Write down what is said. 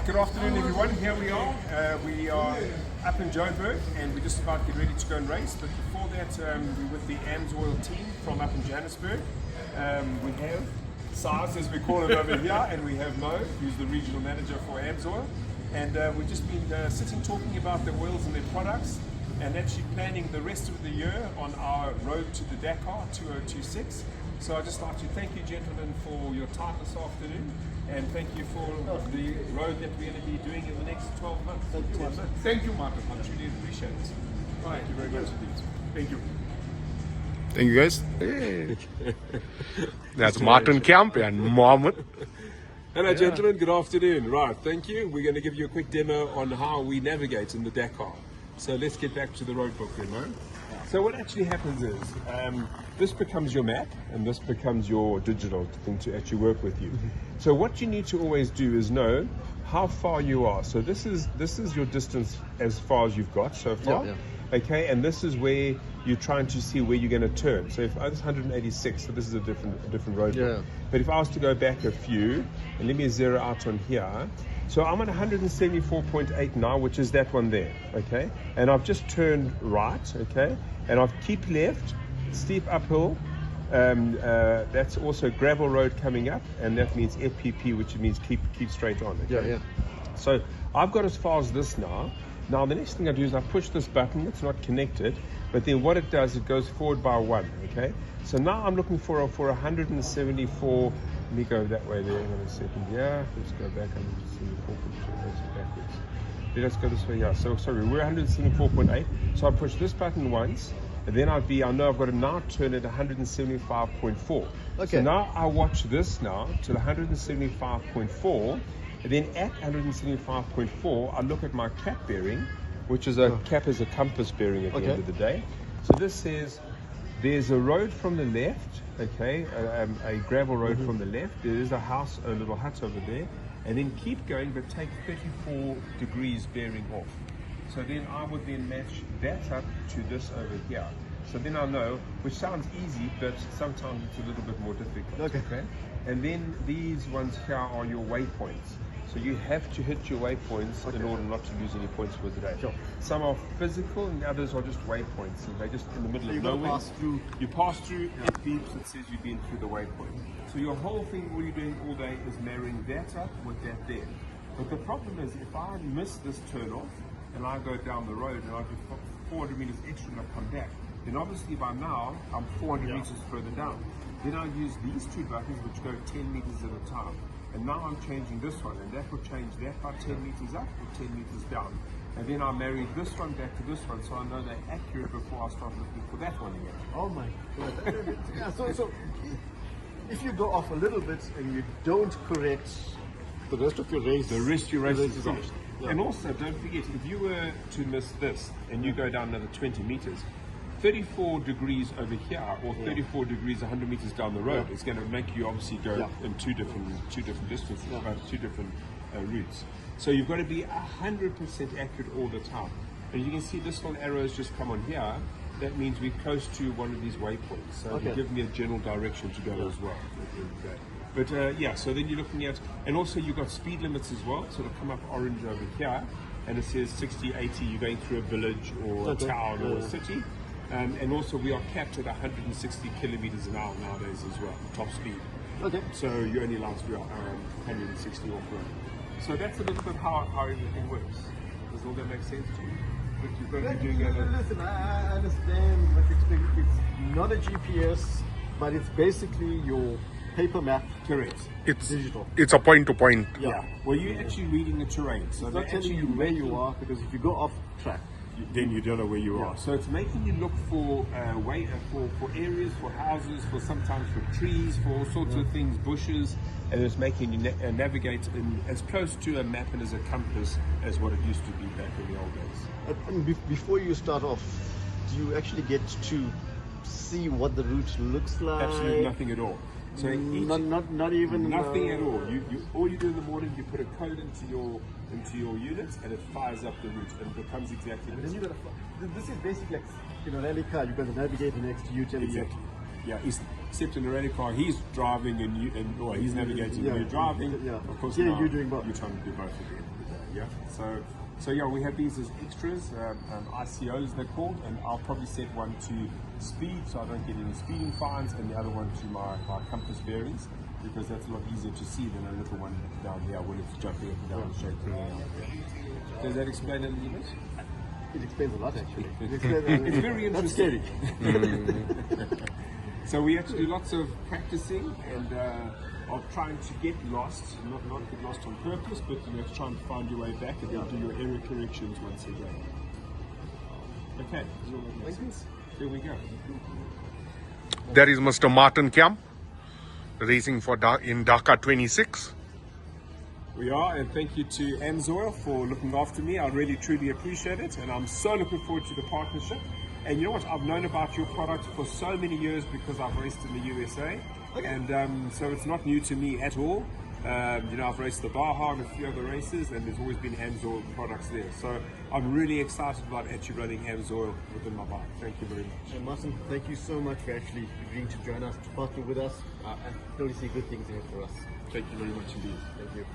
good afternoon everyone. Here we are. We are up in Joburg and we're just about to get ready to go and race. But before that, we're with the AMSOIL team from up in Johannesburg. We have Sars, as we call him over here, and we have Mo, who's the regional manager for AMSOIL. And we've just been sitting talking about the oils and their products and actually planning the rest of the year on our road to the Dakar 2026. So I'd just like to thank you gentlemen for your time this afternoon, and thank you for the road that we're going to be doing in the next 12 months. Thank you, Martin. I truly appreciate it. Thank you very much indeed. Thank you. Thank you guys. Hey. That's Martin Camp and Mohammed. Hello gentlemen, good afternoon. Right, thank you. We're going to give you a quick demo on how we navigate in the Dakar. So let's get back to the road book then, right? So what actually happens is, this becomes your map and this becomes your digital thing to actually work with you. So what you need to always do is know how far you are. So this is your distance as far as you've got so far. Okay, and this is where you're trying to see where you're going to turn. So if this is 186, so this is a different road. But if I was to go back a few, and let me zero out on here. So I'm at 174.8 now, which is that one there, okay? And I've just turned right, okay? And I've keep left, steep uphill. That's also gravel road coming up, and that means FPP, which means keep straight on. Okay? So I've got as far as this now. Now the next thing I do is I push this button. It's not connected, but then what it does, it goes forward by one. Okay. So now I'm looking for 174. Let me go that way there. Hang on a second. Yeah. Let's go back. 174. Backwards. Let's go this way. Yeah. So sorry, we're 174.8. So I push this button once, and then I know I've got to now turn at 175.4. Okay. So now I watch this now to 175.4. And then at 175.4, I look at my cap bearing, which is cap is a compass bearing at the end of the day. So this says there's a road from the left, okay, a gravel road from the left. There is a house, a little hut over there, and then keep going, but take 34 degrees bearing off. So then I would then match that up to this over here. So then I know, which sounds easy, but sometimes it's a little bit more difficult. Okay. And then these ones here are your waypoints. So you have to hit your waypoints in order not to lose any points for the day. Some are physical and the others are just waypoints. And they're just in the middle of nowhere. You pass through, it beeps, it says you've been through the waypoint. So your whole thing, all you're doing all day is marrying that up with that there. But the problem is, if I miss this turn off and I go down the road and I do 400 meters extra and I come back, then obviously by now I'm 400 meters further down. Then I use these two buttons which go 10 meters at a time. And now I'm changing this one, and that will change that by 10 meters up or 10 meters down. And then I marry this one back to this one, so I know they're accurate before I start looking for that one again. Oh my God. So if you go off a little bit and you don't correct the rest of your race, the rest of your race is finished. And also, don't forget, if you were to miss this and you go down another 20 meters, 34 degrees over here or 34 degrees 100 meters down the road is going to make you obviously go in two different distances, two different routes. So you've got to be 100% accurate all the time. And you can see this little arrow has just come on here. That means we're close to one of these waypoints. So it'll give me a general direction to go as well. But so then you're looking at, and also you've got speed limits as well. So it'll come up orange over here, and it says 60, 80. You're going through a village or a town or a city. And also we are capped at 160 kilometers an hour nowadays as well, top speed. So you're only allowed to be 160 off road. So that's a little bit how everything works. Does all that make sense to you? But you've got to be doing it. Listen, I understand what it's not a GPS, but it's basically your paper map. Correct. It's digital. It's a point to point. Well, you're actually reading the terrain. So it's not telling you where you are, because if you go off track, then you don't know where you are. So it's making you look for for areas, for houses, for sometimes for trees, for all sorts of things, bushes, and it's making you navigate in as close to a map and as a compass as what it used to be back in the old days. Before you start off, do you actually get to see what the route looks like? Absolutely nothing at all. So not even nothing at all. All you do in the morning, you put a code into your units, and it fires up the route, and it becomes exactly. And then you got this is basically like rally car. You got to navigate the next U. Exactly. Yeah. except in a rally car, he's driving and or he's navigating and you're driving. Yeah. Of course, Yeah, now you're doing both. You're trying to do both at the end of the day. Yeah. So yeah, we have these as extras, ICOs they're called, and I'll probably set one to speed so I don't get any speeding fines, and the other one to my compass bearings, because that's a lot easier to see than a little one down here when it's jumping up and down straight through. Does that explain it a little bit? It explains a lot, actually. It's very That's interesting. scary. So we have to do lots of practicing and of trying to get lost, not get lost on purpose, but you have to try and find your way back and then do your error corrections once again. Okay, here we go. There is Mr. Martin Camp racing for in Dakar 26. We are, and thank you to AMSOIL for looking after me. I really truly appreciate it, and I'm so looking forward to the partnership. And you know what? I've known about your product for so many years because I've raced in the USA, and so it's not new to me at all. You know, I've raced the Baja and a few other races, and there's always been AMSOIL products there. So I'm really excited about actually running AMSOIL within my bike. Thank you very much. And Martin, thank you so much for actually agreeing to join us, to partner with us. I totally see good things here for us. Thank you very much indeed. Thank you.